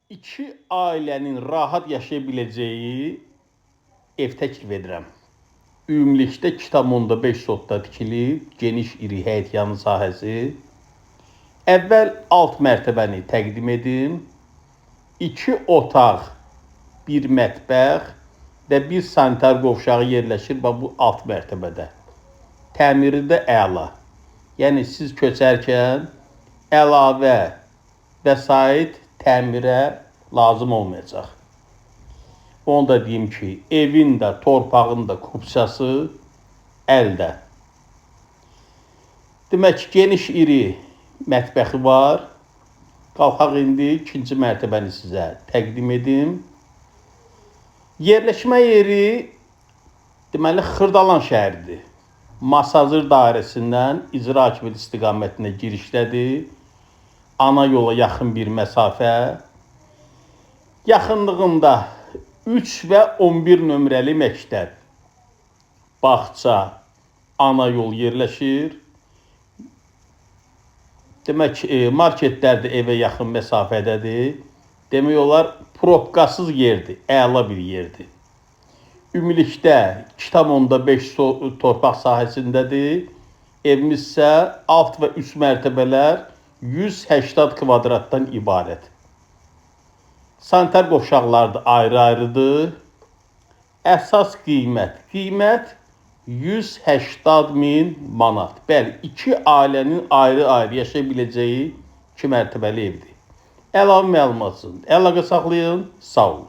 İki ailənin rahat yaşaya biləcəyi ev təklif edirəm. Ümumilikdə 2,5 sotda tikilib, geniş iri həyətyanı sahəsi. Əvvəl alt mərtəbəni təqdim edim. 2 otaq, 1 mətbəx və 1 sanitar qovşağı yerləşir bu alt mərtəbədə. Təmiri də əla. Yəni siz köçərkən əlavə vəsait təmirə lazım olmayacaq. Onu da deyim ki, evin də, torpağın da kupçası əldə. Demək ki, geniş iri mətbəxi var. Qalxaq indi ikinci mərtəbəni sizə təqdim edim. Yerləşmə yeri deməli Xırdalan şəhəridir. Masazır dairəsindən icra hakimiyyəti istiqamətinə girişdədir. Ana yola yaxın bir məsafə. Yaxınlığında 3 və 11 nömrəli məktəb, bağça, ana yol yerləşir. Demək, marketlər də evə yaxın məsafədədir. Demək olar, probkasız yerdir, əla bir yerdir. Ümumilikdə 2,5 torpaq sahəsindədir. Evimiz isə alt və üst mərtəbələr 180 kvadratdan ibarət. Sanitar qovşaqları da ayrı-ayrıdır. Əsas qiymət 180.000 manat. Bəli, iki ailənin ayrı-ayrı yaşaya biləcəyi 2 mərtəbəli evdir. Əlavə məlumat üçün əlaqə saxlayın. Sağ olun.